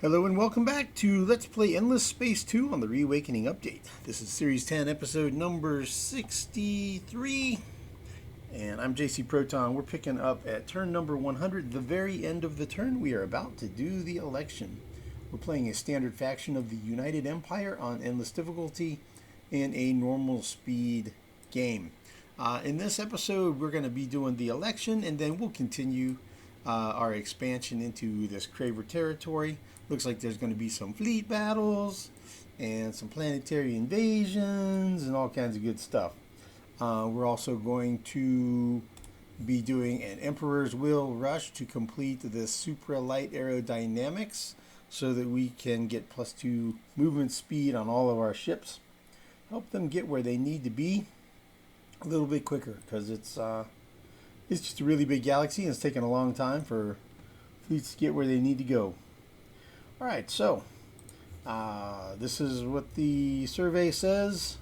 Hello and welcome back to Let's Play Endless Space 2 on the Reawakening Update. This is Series 10, episode number 63. And I'm JC Proton. We're picking up at turn number 100, the very end of the turn. We are about to do the election. We're playing a standard faction of the United Empire on Endless Difficulty in a normal speed game. In this episode, we're going to be doing the election, and then we'll continue our expansion into this Craver territory. Looks like there's going to be some fleet battles and some planetary invasions and all kinds of good stuff. We're also going to be doing an Emperor's Will rush to complete the Supra Light Aerodynamics so that we can get +2 movement speed on all of our ships. Help them get where they need to be a little bit quicker, because it's just a really big galaxy and it's taking a long time for fleets to get where they need to go. Alright, so this is what the survey says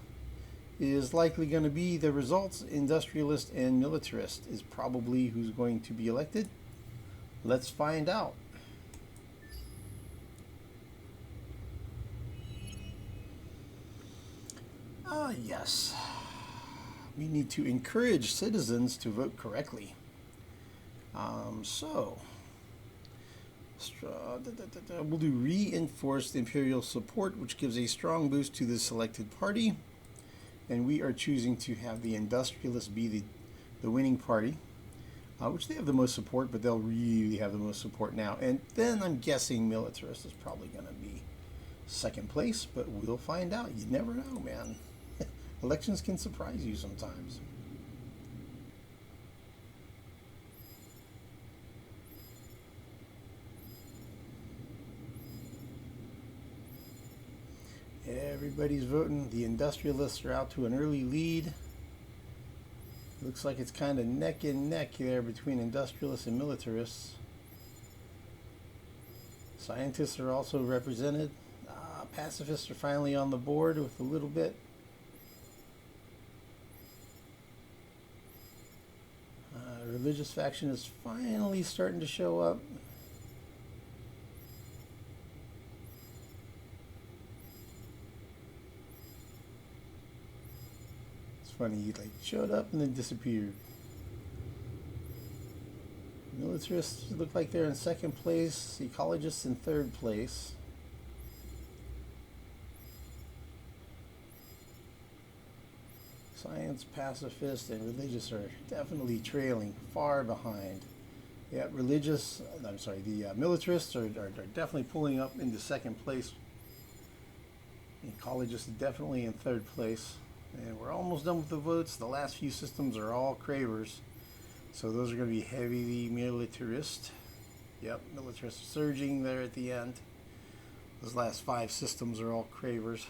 is likely going to be the results. Industrialist and Militarist is probably who's going to be elected. Let's find out. Yes. We need to encourage citizens to vote correctly. We'll do reinforced imperial support, which gives a strong boost to the selected party. And we are choosing to have the Industrialists be the winning party, which they have the most support, but they'll really have the most support now. And then I'm guessing Militarist is probably going to be second place, but we'll find out. You never know, man. Elections can surprise you sometimes. Everybody's voting. The Industrialists are out to an early lead. Looks like it's kind of neck and neck there between Industrialists and Militarists. Scientists are also represented. Pacifists are finally on the board with a little bit. Religious faction is finally starting to show up. It's funny, he like showed up and then disappeared. Militarists look like they're in second place. Ecologists in third place. Science, pacifist, and religious are definitely trailing far behind. Yeah, the militarists are definitely pulling up into second place. Ecologists are definitely in third place. And we're almost done with the votes. The last few systems are all Cravers. So those are going to be heavily militarist. Yep, militarists are surging there at the end. Those last 5 systems are all Cravers.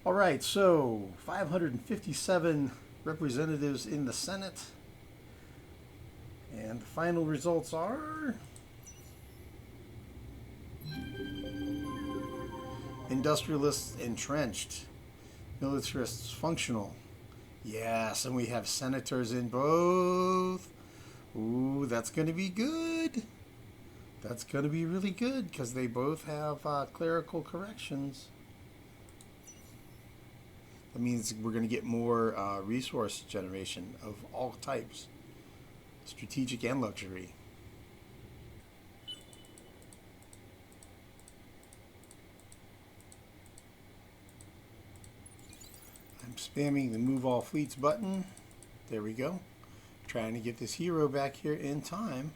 Alright, so 557 representatives in the Senate. And the final results are... Industrialists entrenched. Militarists functional. Yes, and we have senators in both. Ooh, that's going to be good. That's going to be really good, because they both have clerical corrections. That means we're going to get more resource generation of all types, strategic and luxury. I'm spamming the Move All Fleets button. There we go. Trying to get this hero back here in time.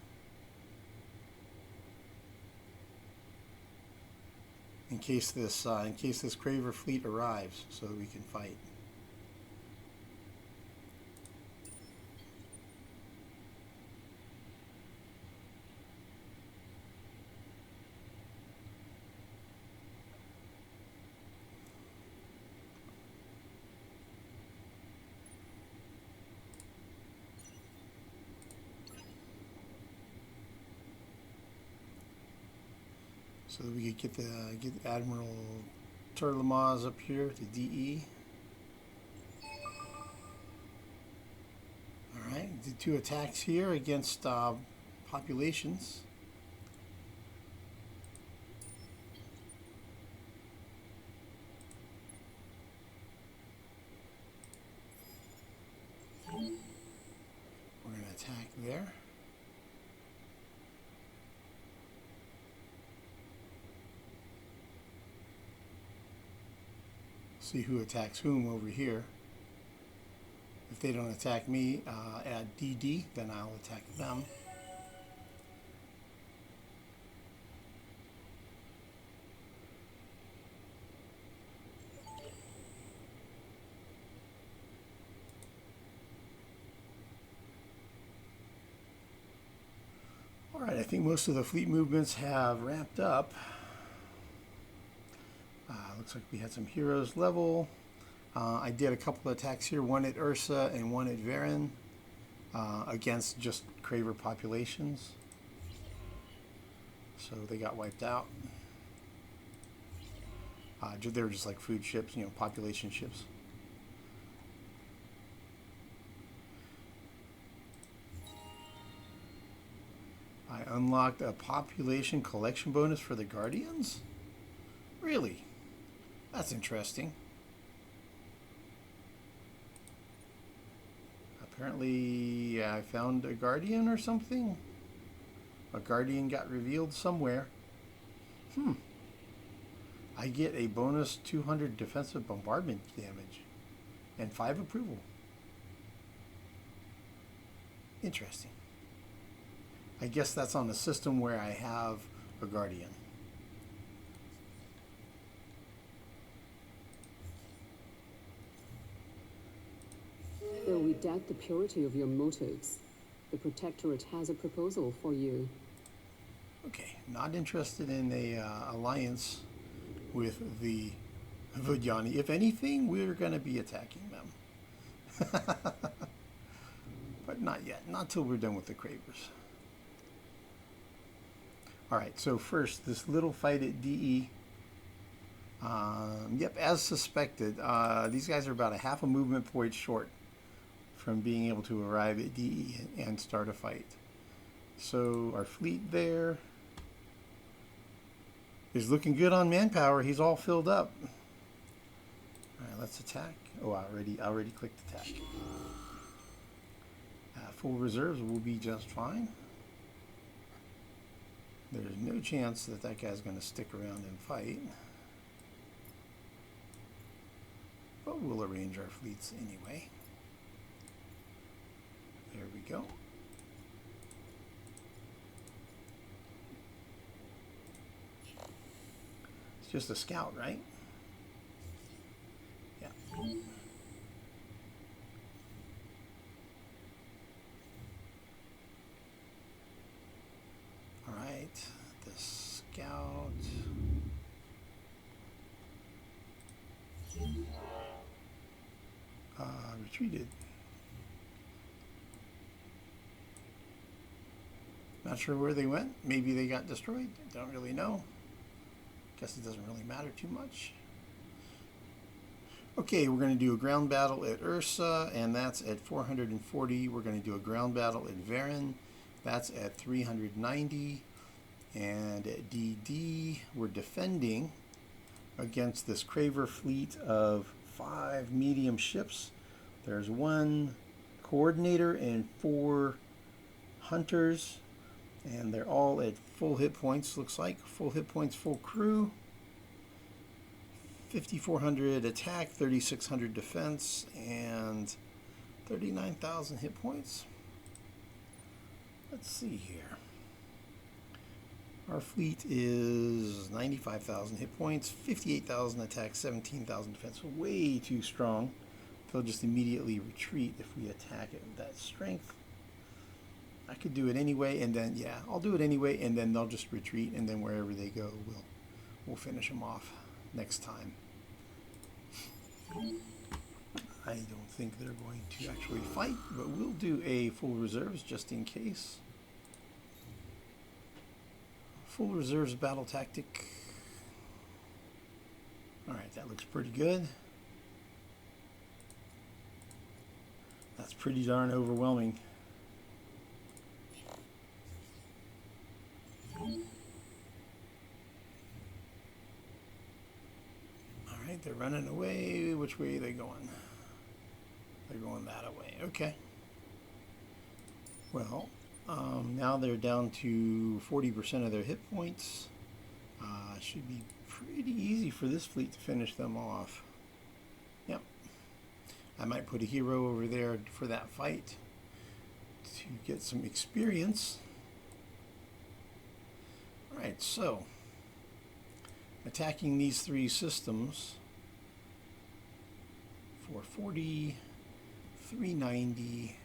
In case this Craver fleet arrives, so that we can fight. So that we could get Admiral Turlamaz up here to DE. Alright, did 2 attacks here against populations. there. See who attacks whom over here. If they don't attack me at DD, then I'll attack them. Alright, I think most of the fleet movements have wrapped up. Looks like we had some heroes level. I did a couple of attacks here, one at Ursa and one at Varen, against just Craver populations. So they got wiped out. They were just like food ships, you know, population ships. I unlocked a population collection bonus for the Guardians? Really? That's interesting. Apparently I found a Guardian or something. A Guardian got revealed somewhere. I get a bonus 200 defensive bombardment damage and 5 approval. Interesting. I guess that's on the system where I have a Guardian. Though we doubt the purity of your motives, the Protectorate has a proposal for you. Okay, not interested in a alliance with the Vodyani. If anything, we're going to be attacking them. But not yet. Not till we're done with the Cravers. Alright, so first, this little fight at DE. Yep, as suspected, these guys are about a half a movement point short from being able to arrive at DE and start a fight. So our fleet there is looking good on manpower. He's all filled up. Alright, let's attack. Oh, I already clicked attack. Full reserves will be just fine. There's no chance that that guy's going to stick around and fight. But we'll arrange our fleets anyway. There we go. It's just a scout, right? Yeah. All right, the scout. Retreated. Not sure where they went. Maybe they got destroyed. Don't really know. Guess it doesn't really matter too much. Okay, we're going to do a ground battle at Ursa, and that's at 440. We're going to do a ground battle at Varen. That's at 390. And at DD, we're defending against this Craver fleet of 5 medium ships. There's 1 coordinator and 4 hunters. And they're all at full hit points, looks like. Full hit points, full crew. 5,400 attack, 3,600 defense, and 39,000 hit points. Let's see here. Our fleet is 95,000 hit points, 58,000 attack, 17,000 defense. Way too strong. They'll just immediately retreat if we attack it with that strength. I could do it anyway, and then, yeah, I'll do it anyway, and then they'll just retreat, and then wherever they go, we'll finish them off next time. I don't think they're going to actually fight, but we'll do a full reserves just in case. Full reserves battle tactic. Alright, that looks pretty good. That's pretty darn overwhelming. Alright, they're running away. Which way are they going? They're going that way. Okay. Well, Now they're down to 40% of their hit points. Should be pretty easy for this fleet to finish them off. Yep. I might put a hero over there for that fight to get some experience. Alright, so attacking these three systems for 40, 390,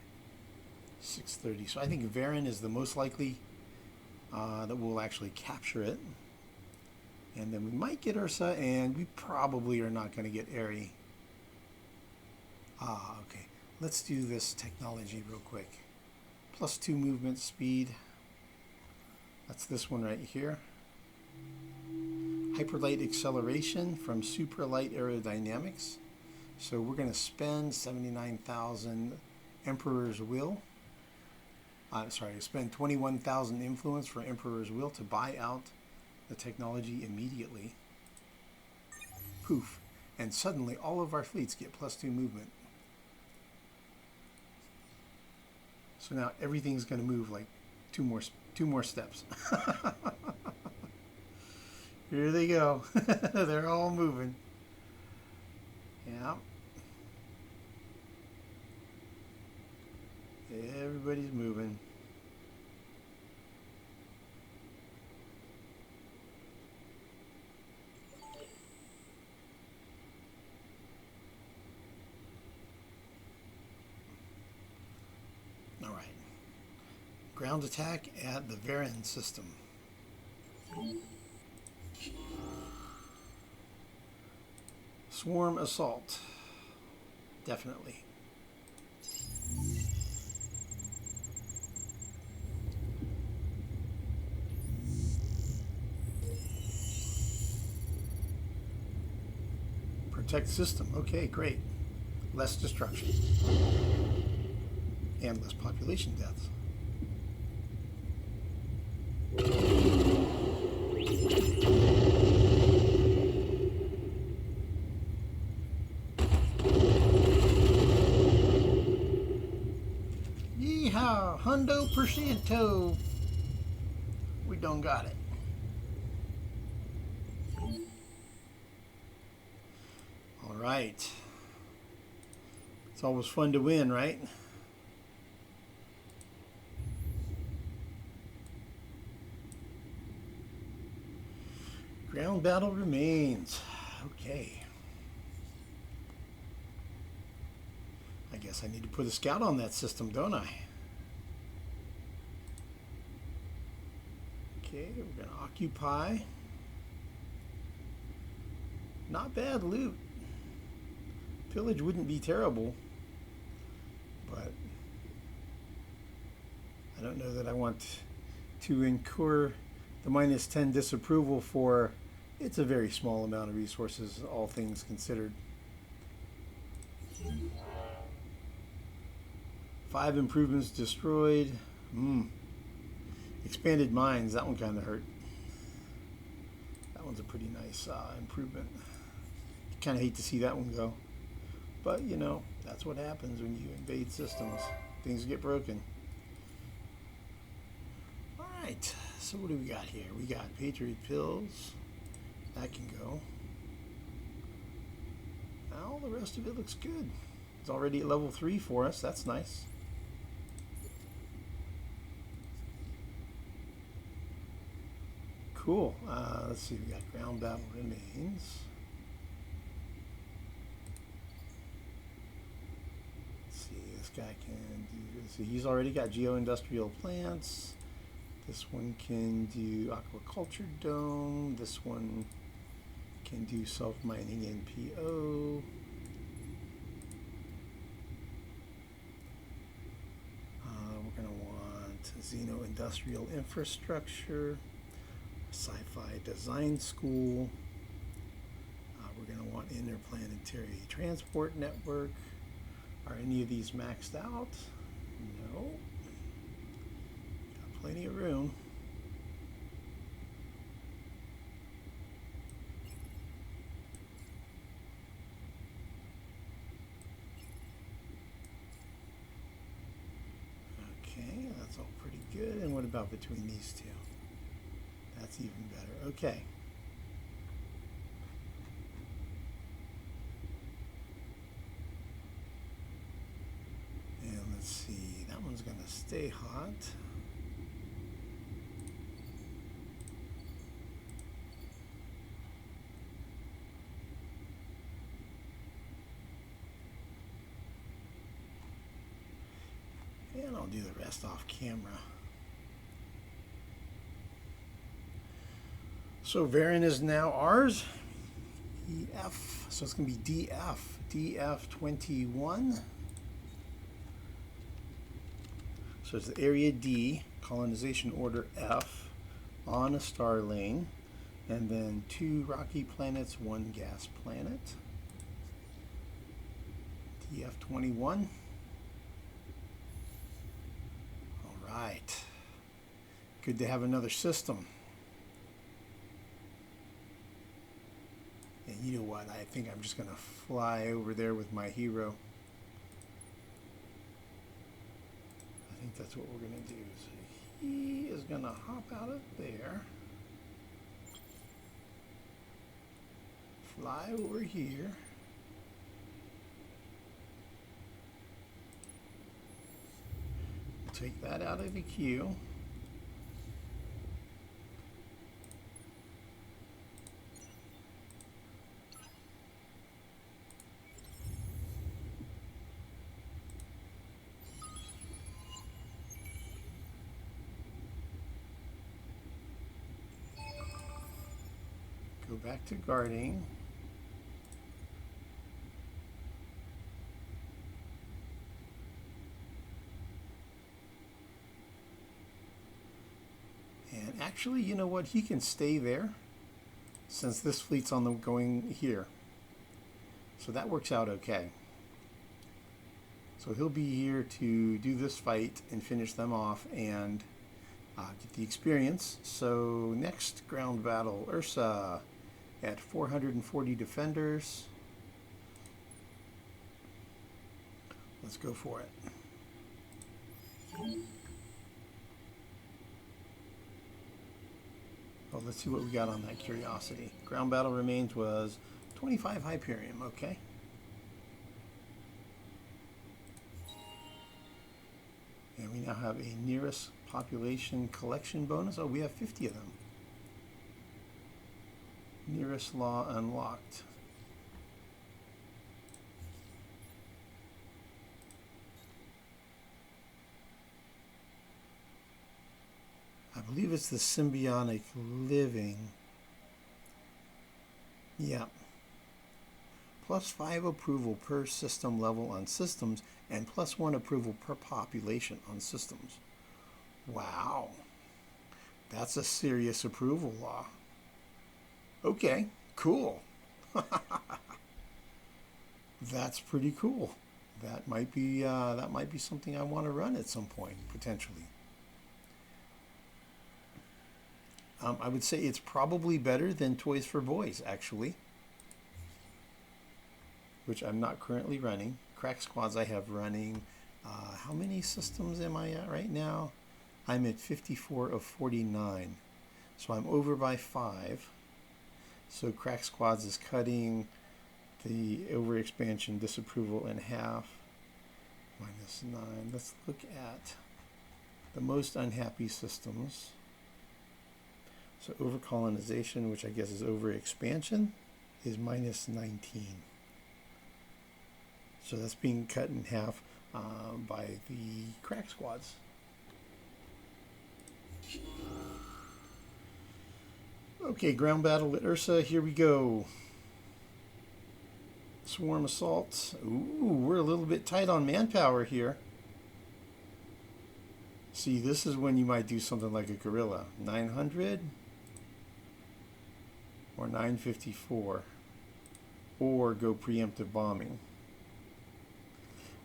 630. So I think Varen is the most likely that we'll actually capture it. And then we might get Ursa, and we probably are not going to get Aerie. Okay. Let's do this technology real quick. +2 movement speed. That's this one right here. Hyperlight acceleration from Superlight Aerodynamics. So we're going to spend 79,000 Emperor's Will. Spend 21,000 influence for Emperor's Will to buy out the technology immediately. Poof. And suddenly all of our fleets get +2 movement. So now everything's going to move like two more steps. Here they go. They're all moving. Yeah. Everybody's moving. All right. Ground attack at the Varen system. Swarm assault. Definitely. Protect system. Okay, great. Less destruction. And less population deaths. Yeehaw! Hundo percento! We done got it. All right. It's always fun to win, right? Ground battle remains. Okay. I guess I need to put a scout on that system, don't I? Okay, we're going to occupy. Not bad loot. Pillage wouldn't be terrible, but I don't know that I want to incur the -10 disapproval for. It's a very small amount of resources, all things considered. 5 improvements destroyed. Expanded mines, that one kind of hurt. That one's a pretty nice improvement. Kind of hate to see that one go. But, you know, that's what happens when you invade systems. Things get broken. Alright, so what do we got here? We got Patriot Pills. That can go. Now the rest of it looks good. It's already at level 3 for us. That's nice. Cool. Let's see. We got ground battle remains. Let's see. This guy can do. So he's already got geo-industrial plants. This one can do aquaculture dome. This one can do self-mining NPO. We're going to want Xeno-industrial infrastructure, sci-fi design school. We're going to want interplanetary transport network. Are any of these maxed out? No. Got plenty of room. Okay, that's all pretty good. good. And what about between these two? That's even better. Okay. And let's see, that one's going to stay hot. And I'll do the rest off camera. So Varian is now ours. EF, so it's going to be DF, DF21. So it's the area D, colonization order F, on a star lane, and then 2 rocky planets, 1 gas planet. DF21. All right. Good to have another system. And you know what? I think I'm just going to fly over there with my hero. I think that's what we're going to do. So he is going to hop out of there. Fly over here. Take that out of the queue. Go back to guarding. And actually, you know what? He can stay there since this fleet's on the going here. So that works out okay. So he'll be here to do this fight and finish them off and get the experience. So next ground battle, Ursa at 440 defenders. Let's go for it. Oh, let's see what we got on that Curiosity. Ground battle remains was 25 Hyperium, okay. And we now have a nearest population collection bonus. Oh, we have 50 of them. Nearest law unlocked. I believe it's the symbiotic living. Yeah. +5 approval per system level on systems and +1 approval per population on systems. Wow. That's a serious approval law. Okay, cool. That's pretty cool. That might be something I want to run at some point, potentially. I would say it's probably better than Toys for Boys, actually, which I'm not currently running. Crack Squads I have running. How many systems am I at right now? I'm at 54 of 49. So I'm over by 5. So Crack Squads is cutting the overexpansion disapproval in half. -9. Let's look at the most unhappy systems. So overcolonization, which I guess is overexpansion, is -19. So that's being cut in half by the Crack Squads. Okay, ground battle at Ursa. Here we go. Swarm assault. Ooh, we're a little bit tight on manpower here. See, this is when you might do something like a guerrilla. 900 or 954. Or go preemptive bombing.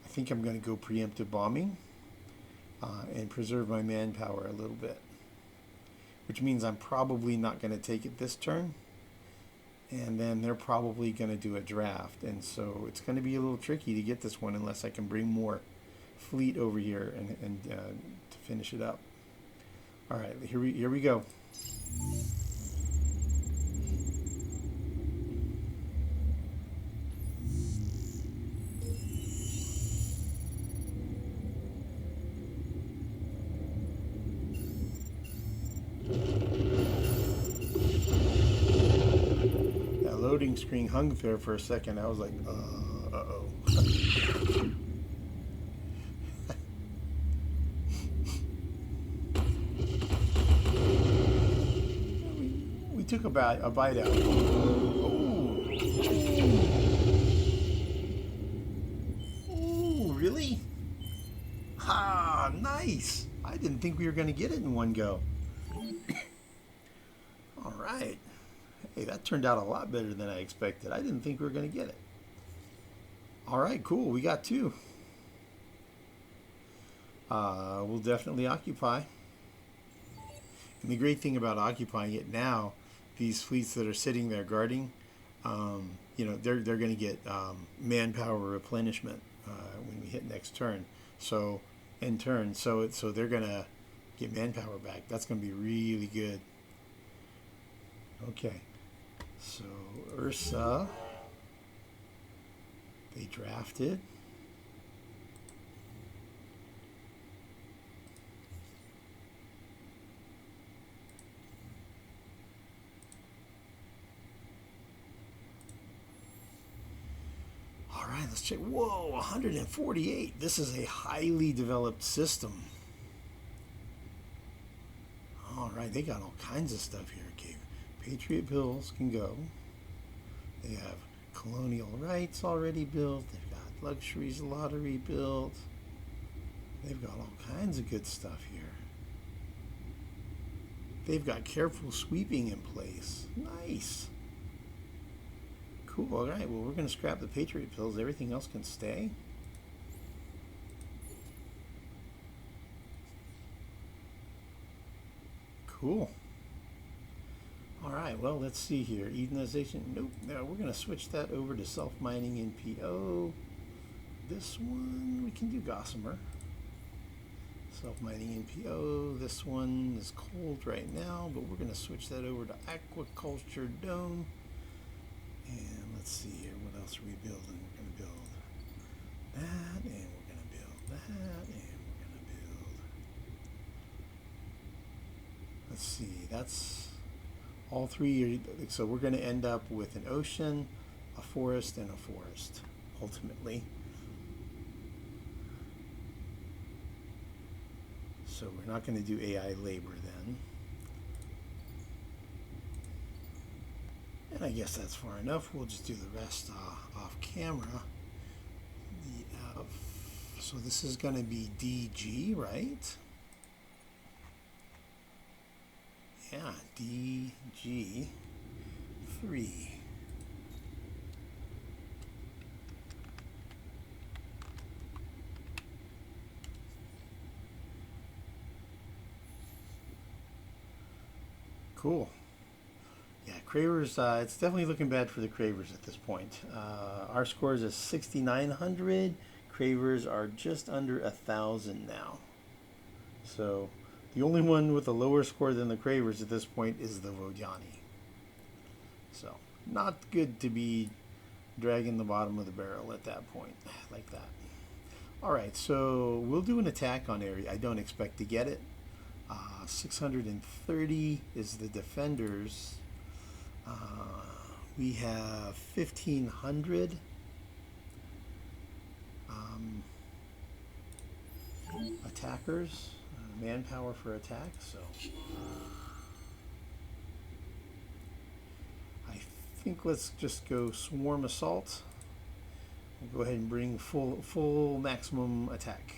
I think I'm going to go preemptive bombing and preserve my manpower a little bit. Which means I'm probably not going to take it this turn. And then they're probably going to do a draft. And so it's going to be a little tricky to get this one unless I can bring more fleet over here and to finish it up. All right, here we go. That loading screen hung there for a second. I was like, uh-oh. we took a bite out. Oh. Oh, really? Ha, nice. I didn't think we were going to get it in one go. All right. Hey, that turned out a lot better than I expected. I didn't think we were going to get it. All right, cool. We got two. We'll definitely occupy. And the great thing about occupying it now, these fleets that are sitting there guarding, you know, they're going to get manpower replenishment when we hit next turn. So, end turn. So they're going to get manpower back. That's going to be really good. Okay. So Ursa, they drafted. All right, let's check. Whoa, 148. This is a highly developed system. All right, they got all kinds of stuff here. Okay, Patriot Pills can go. They have colonial rights already built. They've got luxuries lottery built. They've got all kinds of good stuff here. They've got careful sweeping in place. Nice. Cool. All right, well, we're going to scrap the Patriot Pills. Everything else can stay. Cool. All right, well, let's see here. Edenization. Nope. No, we're going to switch that over to self-mining NPO. This one, we can do Gossamer. Self-mining NPO. This one is cold right now, but we're going to switch that over to Aquaculture Dome. And let's see here. What else are we building? We're going to build that, and we're going to build that, and we're going to build... Let's see. That's... all three, so we're going to end up with an ocean, a forest, and a forest, ultimately. So we're not going to do AI labor then. And I guess that's far enough. We'll just do the rest off camera. So this is going to be DG, right? Yeah, DG3. Cool. Yeah, Craver's, it's definitely looking bad for the Cravers at this point. Our scores is 6,900. Cravers are just under 1,000 now. So the only one with a lower score than the Cravers at this point is the Vodiani. So not good to be dragging the bottom of the barrel at that point like that. All right, so we'll do an attack on area. I don't expect to get it. 630 is the defenders. We have 1,500. Attackers, manpower for attack. So I think let's just go swarm assault. We'll go ahead and bring full maximum attack.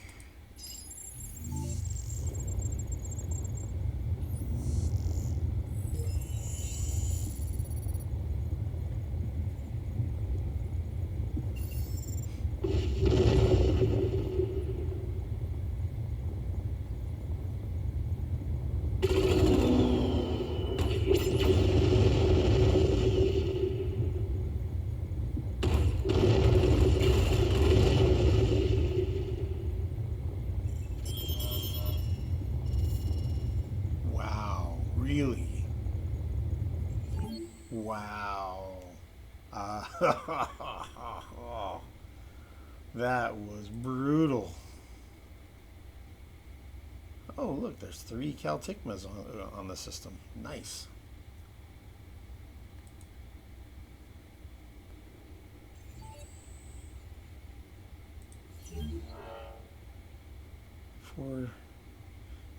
Wow. That was brutal. Oh, look, there's 3 Caltigmas on the system. Nice. For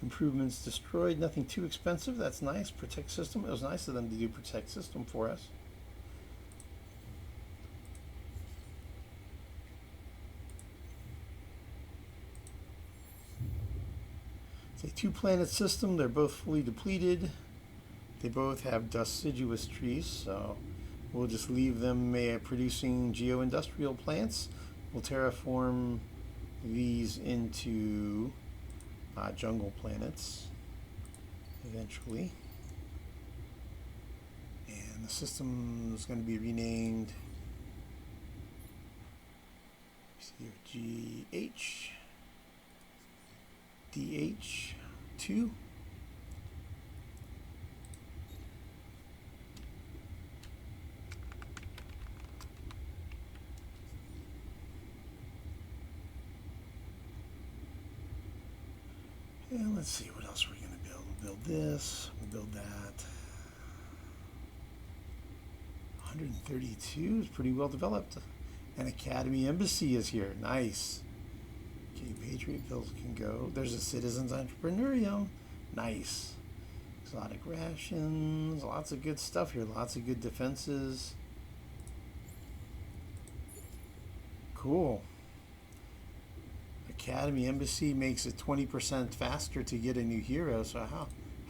improvements destroyed, nothing too expensive. That's nice. Protect system. It was nice of them to do protect system for us. It's a 2-planet system. They're both fully depleted. They both have deciduous trees, so we'll just leave them producing geo-industrial plants. We'll terraform these into jungle planets eventually. And the system is going to be renamed GH DH2. And let's see what else we're going to build. We'll build this, we'll build that. 132 is pretty well developed. An Academy Embassy is here. Nice. Okay, Patriot Bills can go. There's a Citizens Entrepreneurium. Nice. Exotic rations. Lots of good stuff here. Lots of good defenses. Cool. Academy Embassy makes it 20% faster to get a new hero. So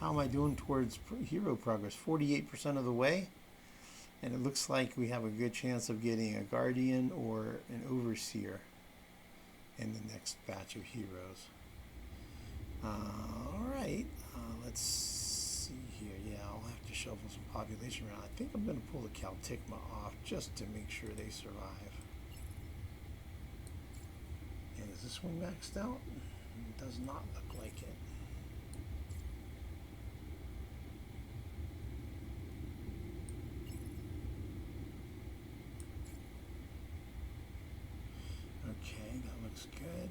how am I doing towards hero progress? 48% of the way. And it looks like we have a good chance of getting a Guardian or an Overseer in the next batch of heroes. Alright, let's see here. Yeah, I'll have to shuffle some population around. I think I'm going to pull the Caltigma off just to make sure they survive. And is this one maxed out? It does not look like it. Okay, that looks good.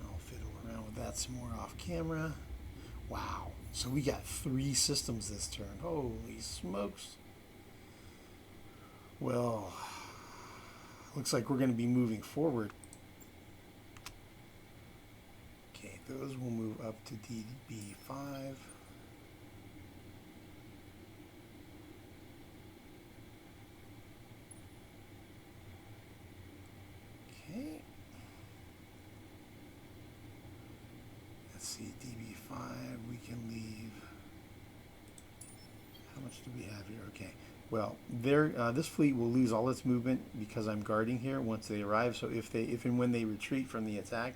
I'll fiddle around with that some more off camera. Wow, so we got 3 systems this turn. Holy smokes. Well, looks like we're going to be moving forward. Okay, those will move up to DB5. Okay. Let's see, DB5, we can leave. How much do we have here? Okay. Well, this fleet will lose all its movement because I'm guarding here once they arrive. So if and when they retreat from the attack,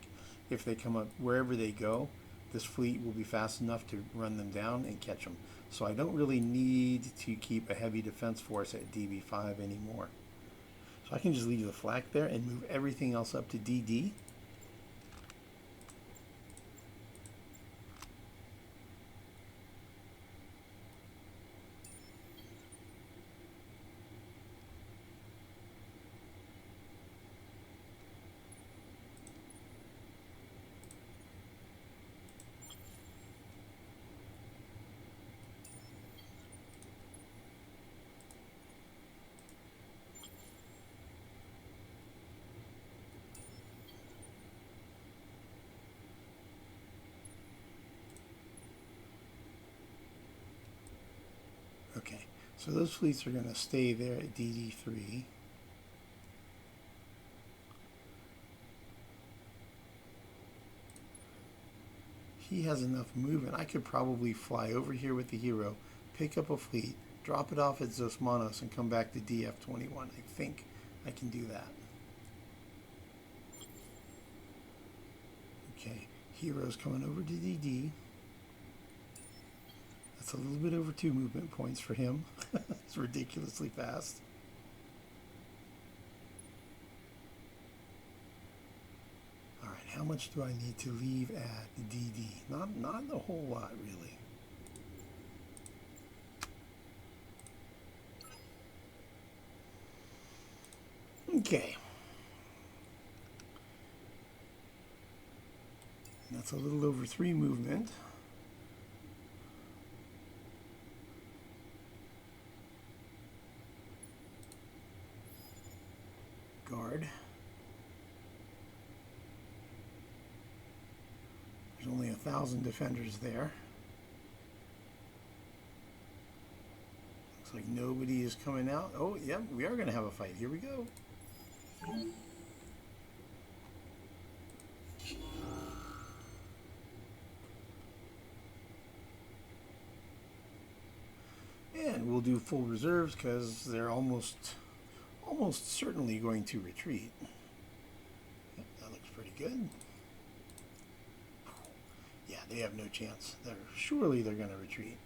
if they come up wherever they go, this fleet will be fast enough to run them down and catch them. So I don't really need to keep a heavy defense force at DB5 anymore. So I can just leave the flak there and move everything else up to DD. Okay, so those fleets are going to stay there at DD3. He has enough movement. I could probably fly over here with the hero, pick up a fleet, drop it off at Zosmanos, and come back to DF21. I think I can do that. Okay, hero's coming over to DD. That's a little bit over 2 movement points for him. It's ridiculously fast. Alright, how much do I need to leave at DD? Not a whole lot, really. Okay. That's a little over 3 movement. Guard. There's only 1,000 defenders there. Looks like nobody is coming out. Oh, yep, we are going to have a fight. Here we go. And we'll do full reserves because they're almost certainly going to retreat. Yep, that looks pretty good. Yeah, they have no chance. Surely they're going to retreat.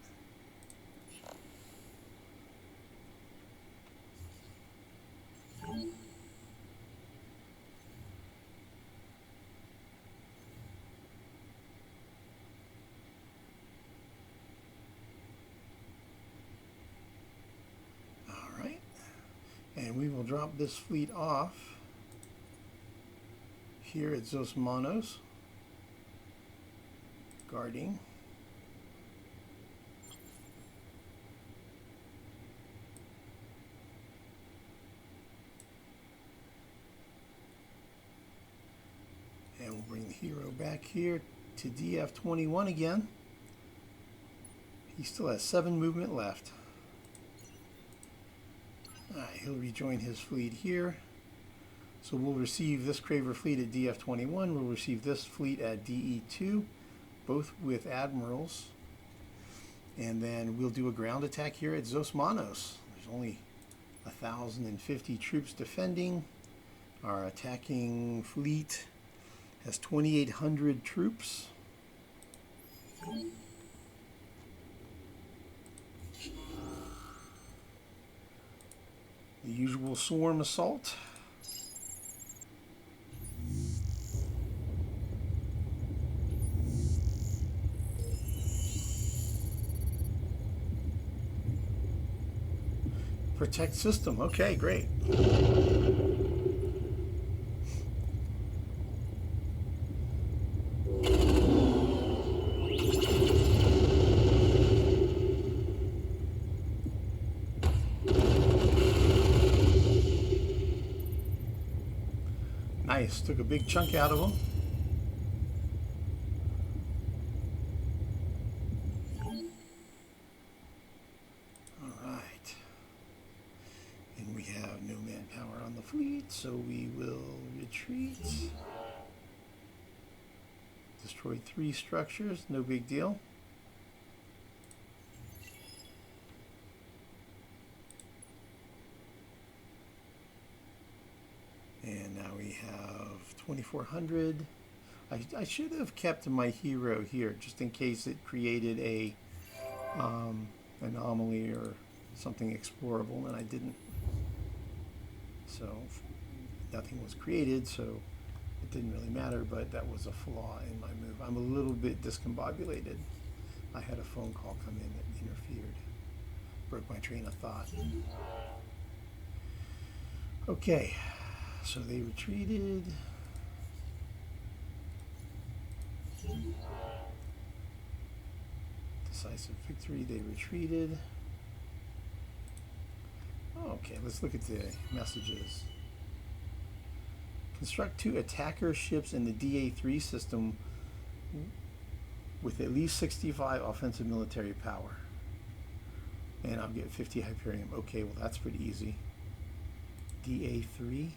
And we will drop this fleet off here at Zosmanos, guarding. And we'll bring the hero back here to DF21 again. He still has 7 movement left. He'll rejoin his fleet here. So we'll receive this Craver fleet at DF21. We'll receive this fleet at DE2, both with admirals. And then we'll do a ground attack here at Zosmanos. There's only 1,050 troops defending. Our attacking fleet has 2,800 troops. The usual swarm assault. Protect system. Okay, great. Nice. Took a big chunk out of them. All right. And we have no manpower on the fleet, so we will retreat. Destroyed 3 structures. No big deal. And now we have 2,400. I should have kept my hero here just in case it created a anomaly or something explorable, and I didn't. So nothing was created, so it didn't really matter, but that was a flaw in my move. I'm a little bit discombobulated. I had a phone call come in that interfered. Broke my train of thought. Okay. So they retreated. Decisive victory, they retreated. Okay, let's look at the messages. Construct 2 attacker ships in the DA3 system with at least 65 offensive military power. And I'll get 50 Hyperium. Okay, well that's pretty easy. DA3.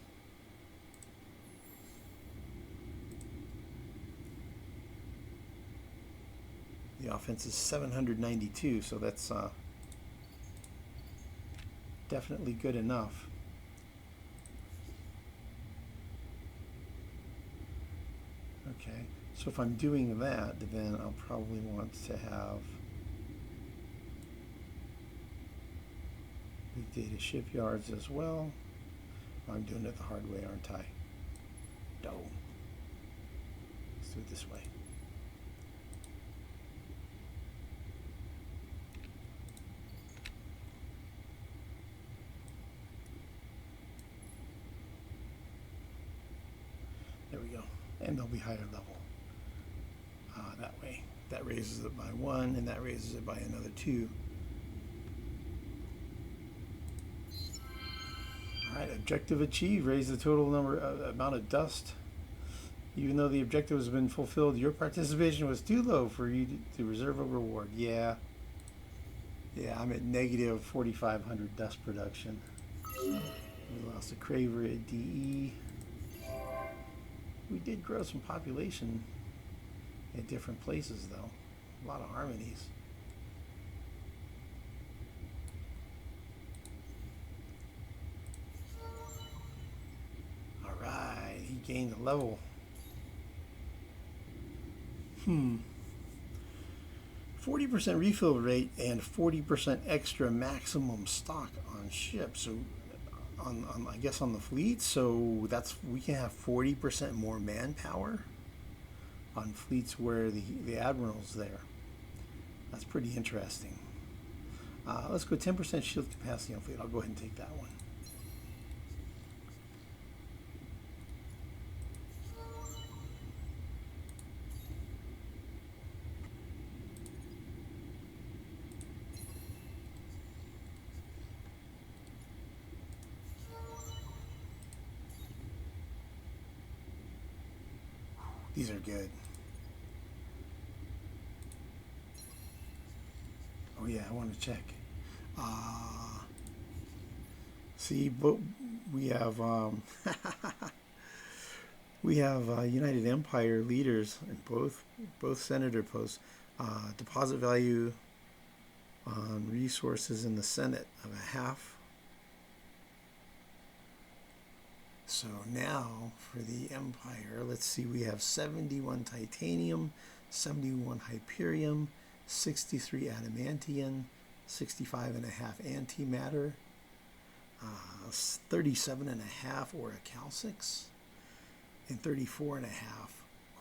The offense is 792, so that's definitely good enough. Okay, so if I'm doing that, then I'll probably want to have big data shipyards as well. I'm doing it the hard way, aren't I? No. Let's do it this way. and they'll be higher level. That way. That raises it by 1, and that raises it by another 2. Alright, objective achieved. Raise the total amount of dust. Even though the objective has been fulfilled, your participation was too low for you to reserve a reward. Yeah, I'm at negative 4,500 dust production. We lost a Craver at DE. We did grow some population at different places, though. A lot of harmonies. All right, he gained a level. 40% refill rate and 40% extra maximum stock on ship. So, I guess on the fleet. So we can have 40% more manpower on fleets where the admiral's there. That's pretty interesting. Let's go 10% shield capacity on fleet. I'll go ahead and take that one. These are good. Oh yeah, I want to check. See, but we have we have United Empire leaders in both senator posts. Deposit value on resources in the Senate of a half. So now for the Empire, let's see, we have 71 titanium, 71 hyperium, 63 adamantium, 65.5 antimatter, 37.5 orichalcix, and 34.5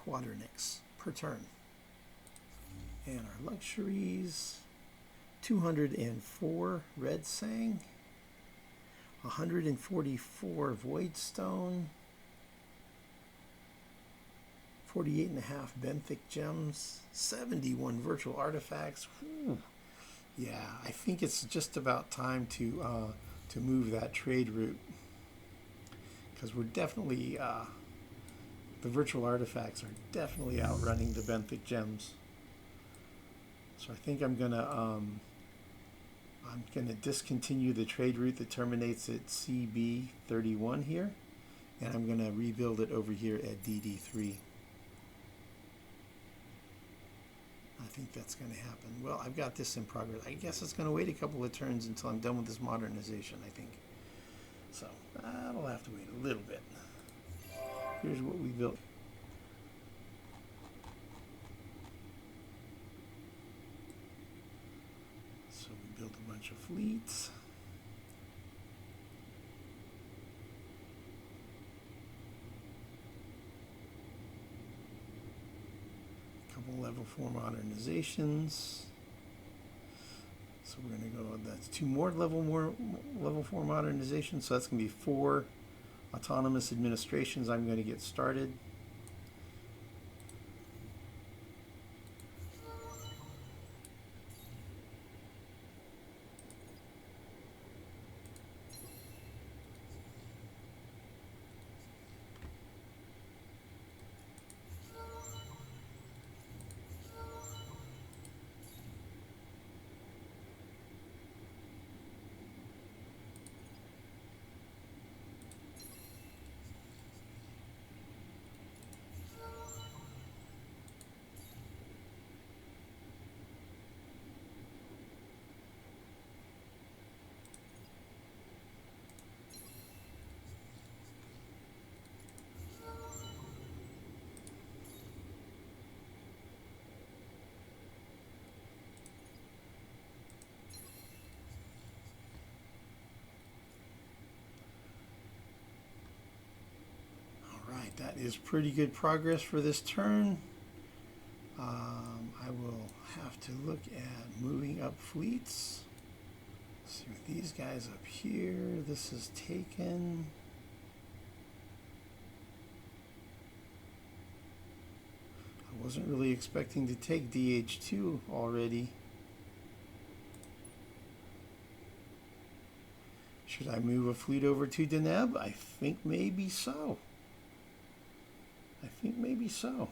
quadernix per turn. And our luxuries, 204 red sang, 144 void stone, 48.5 benthic gems, 71 virtual artifacts. Whew. Yeah, I think it's just about time to move that trade route, because we're definitely the virtual artifacts are definitely outrunning the benthic gems. So I think I'm gonna discontinue the trade route that terminates at CB31 here, and I'm gonna rebuild it over here at DD3. I think that's going to happen. Well, I've got this in progress. I guess it's going to wait a couple of turns until I'm done with this modernization, I think. So, I'll have to wait a little bit. Here's what we built. So we built a bunch of fleets. Level 4 modernizations. So we're going to go, that's 2 more level 4 modernizations. So that's going to be 4 autonomous administrations I'm going to get started. That is pretty good progress for this turn. I will have to look at moving up fleets. See with these guys up here. This is taken. Wasn't really expecting to take DH2 already. Should I move a fleet over to Deneb? I think maybe so. I think maybe so.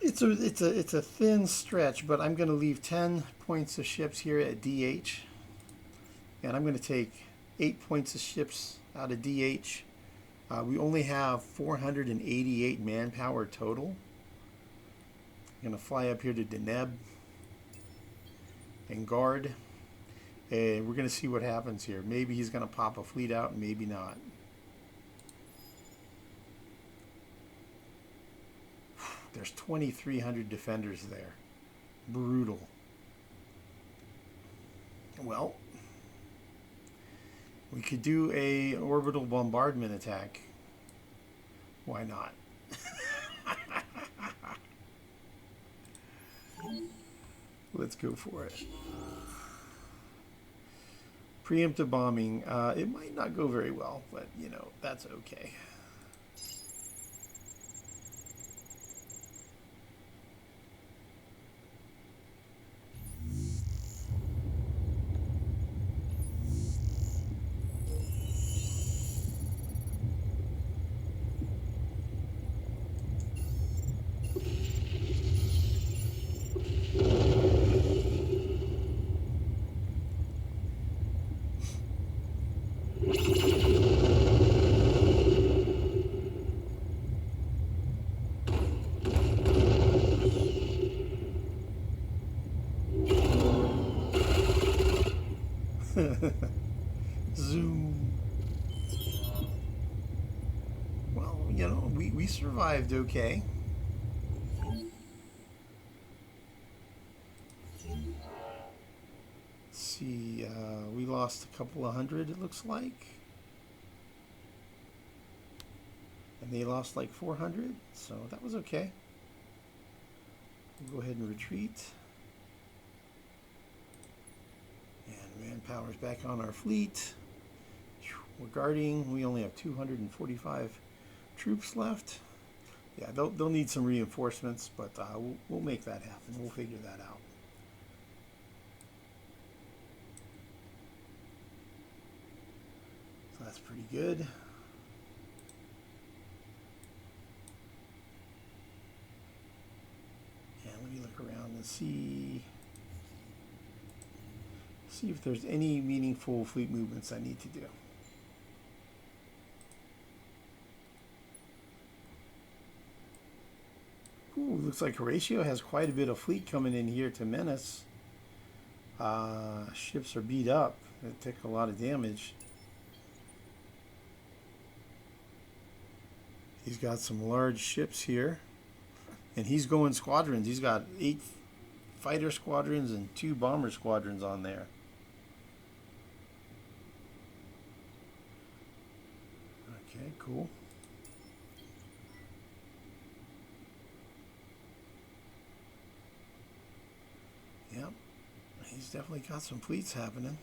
It's a thin stretch, but I'm going to leave 10 points of ships here at DH, and I'm going to take 8 points of ships out of DH. We only have 488 manpower total. I'm going to fly up here to Deneb and guard, and we're going to see what happens here. Maybe he's going to pop a fleet out, maybe not. There's 2,300 defenders there. Brutal. Well, we could do a orbital bombardment attack. Why not? Let's go for it. Preemptive bombing. It might not go very well, but you know, that's okay. Zoom. Well, you know, we survived okay. Let's see, we lost a couple of hundred, it looks like. And they lost like 400, so that was okay. We'll go ahead and retreat. And manpower's back on our fleet. We're guarding. We only have 245 troops left. Yeah, they'll need some reinforcements, but we'll make that happen. We'll figure that out. So that's pretty good. And let me look around and see if there's any meaningful fleet movements I need to do. Ooh, looks like Horatio has quite a bit of fleet coming in here to menace. Ships are beat up. They take a lot of damage. He's got some large ships here. And he's going squadrons. He's got 8 fighter squadrons and 2 bomber squadrons on there. Okay, cool. Yep, he's definitely got some fleets happening.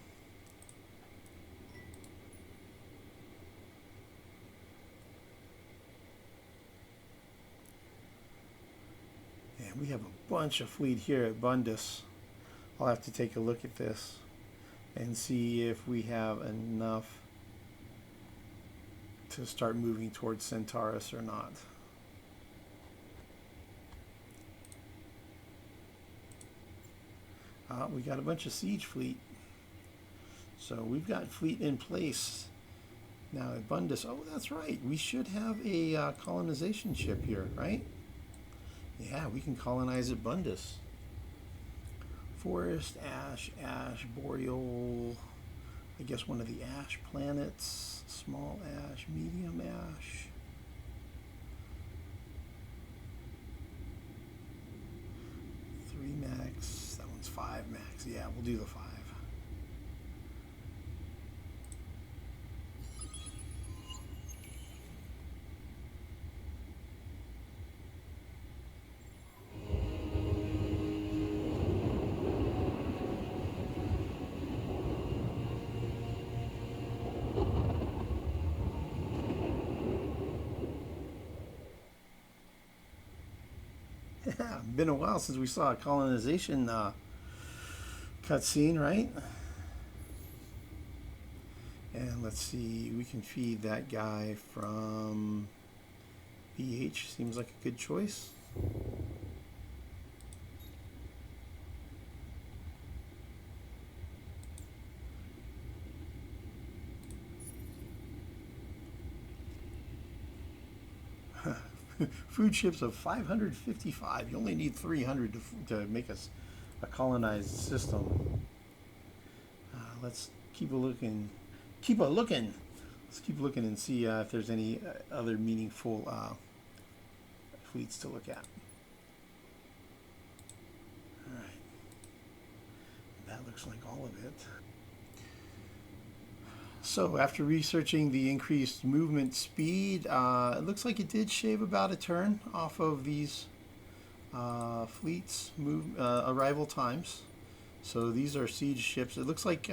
And we have a bunch of fleet here at Bundus. I'll have to take a look at this and see if we have enough to start moving towards Centaurus or not. We got a bunch of siege fleet. So we've got fleet in place now at Bundus. Oh, that's right. We should have a colonization ship here, right? Yeah, we can colonize at Bundus. Forest, ash, boreal. I guess one of the ash planets. Small ash, medium ash. Three max. That one's 5 max. Yeah, we'll do the 5. Yeah, been a while since we saw a colonization cutscene, right? And let's see, we can feed that guy from BH. Seems like a good choice. Food ships of 555. You only need 300 to make us a colonized system. Let's keep a looking. Keep a looking. Let's keep looking and see if there's any other meaningful fleets to look at. All right. That looks like all of it. So after researching the increased movement speed, it looks like it did shave about a turn off of these fleets' arrival times. So these are siege ships. It looks like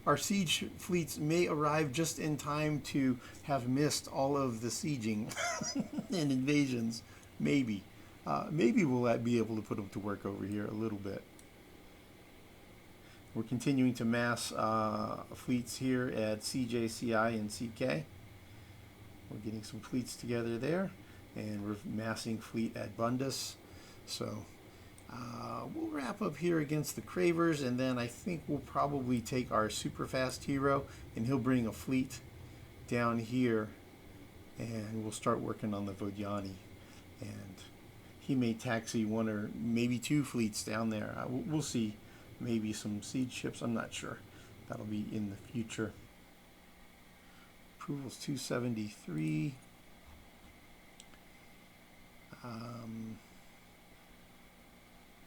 our siege fleets may arrive just in time to have missed all of the sieging and invasions. Maybe. Maybe we'll be able to put them to work over here a little bit. We're continuing to mass fleets here at CJ, CI, and CK. We're getting some fleets together there, and we're massing fleet at Bundus. So we'll wrap up here against the Cravers, and then I think we'll probably take our super fast hero, and he'll bring a fleet down here, and we'll start working on the Vodyani. And he may taxi one or maybe two fleets down there. We'll see. Maybe some siege ships, I'm not sure. That'll be in the future. Approvals 273.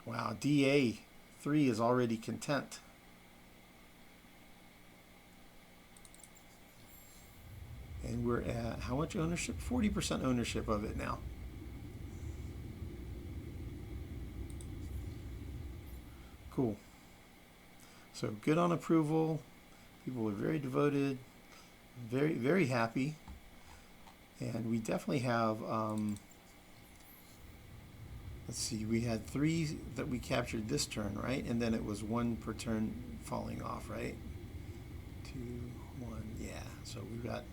Wow, DA 3 is already content. And we're at how much ownership? 40% ownership of it now. Cool. So good on approval. People are very devoted, very, very happy. And we definitely have, let's see, we had 3 that we captured this turn, right? And then it was 1 per turn falling off, right? 2, 1, yeah. So we've got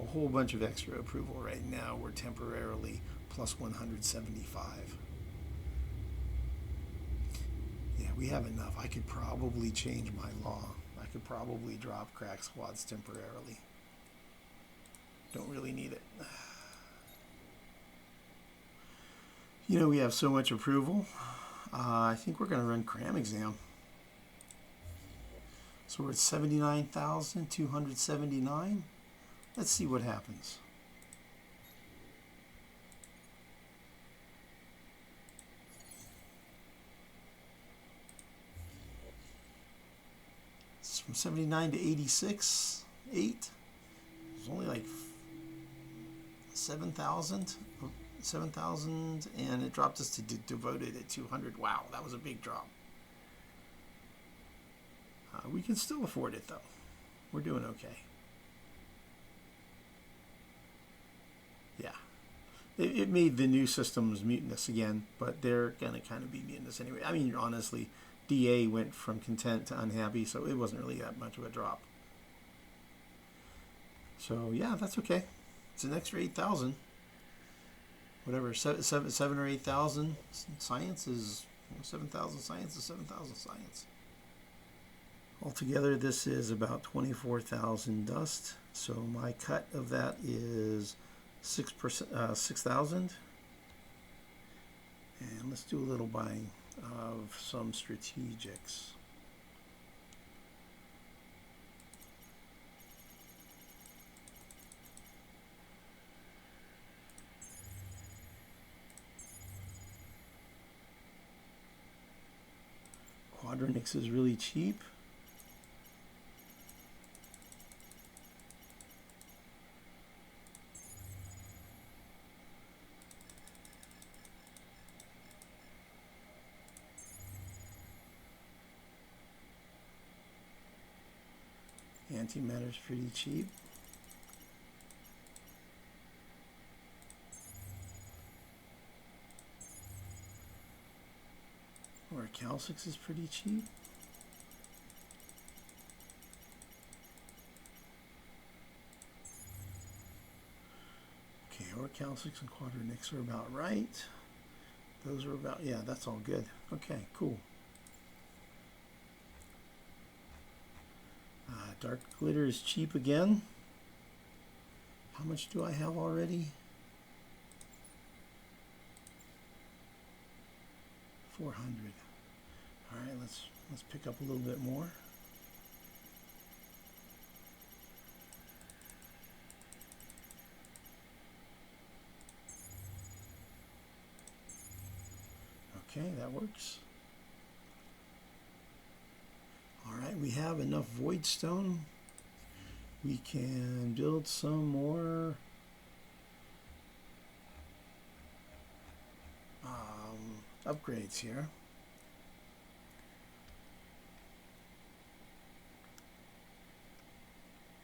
a whole bunch of extra approval right now. We're temporarily plus 175. Yeah, we have enough. I could probably change my law. I could probably drop crack squads temporarily. Don't really need it. You know, we have so much approval. I think we're going to run cram exam. So we're at 79,279. Let's see what happens. From 79 to 86, 8. It's only like 7,000, and it dropped us to devoted at 200. Wow, that was a big drop. We can still afford it though. We're doing okay. Yeah. It made the new systems mutinous again, but they're going to kind of be mutinous anyway. I mean, honestly, DA went from content to unhappy, so it wasn't really that much of a drop. So yeah, that's okay. It's an extra 8,000. Whatever, 7 or 8,000. Science is 7,000 science is 7,000 science. Altogether, this is about 24,000 dust. So my cut of that is 6,000. And let's do a little buying of some strategics. Quadronix is really cheap. Antimatter's pretty cheap. Calcix is pretty cheap. Okay, Calcix and Quadernix are about right. Those are about, yeah, that's all good. Okay, cool. Dark glitter is cheap again. How much do I have already? 400. All right, let's pick up a little bit more. Okay, that works. All right, we have enough void stone. We can build some more upgrades here.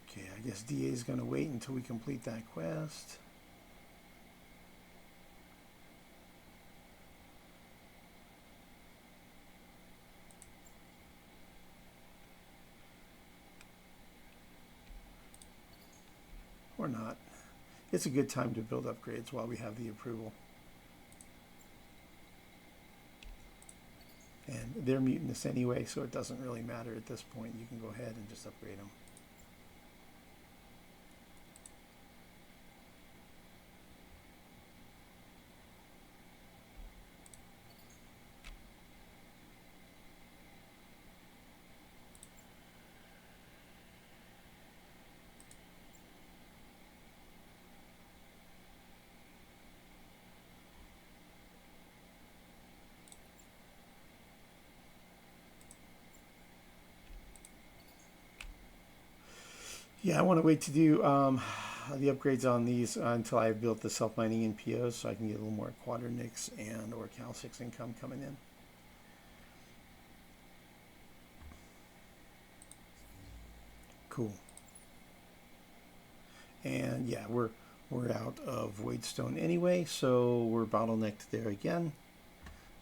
Okay, I guess DA is going to wait until we complete that quest. Or not. It's a good time to build upgrades while we have the approval. And they're mutinous anyway, so it doesn't really matter at this point. You can go ahead and just upgrade them. Yeah, I want to wait to do the upgrades on these until I've built the self-mining NPOs so I can get a little more Quadernix and or Calcix income coming in. Cool. And yeah, we're out of voidstone anyway, so we're bottlenecked there again.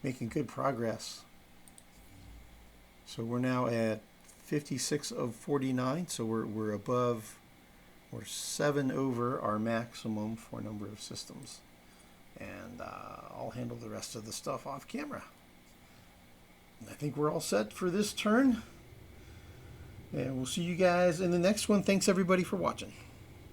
Making good progress. So we're now at 56 of 49, so we're above, we're 7 over our maximum for number of systems. And I'll handle the rest of the stuff off camera. And I think we're all set for this turn. And we'll see you guys in the next one. Thanks everybody for watching.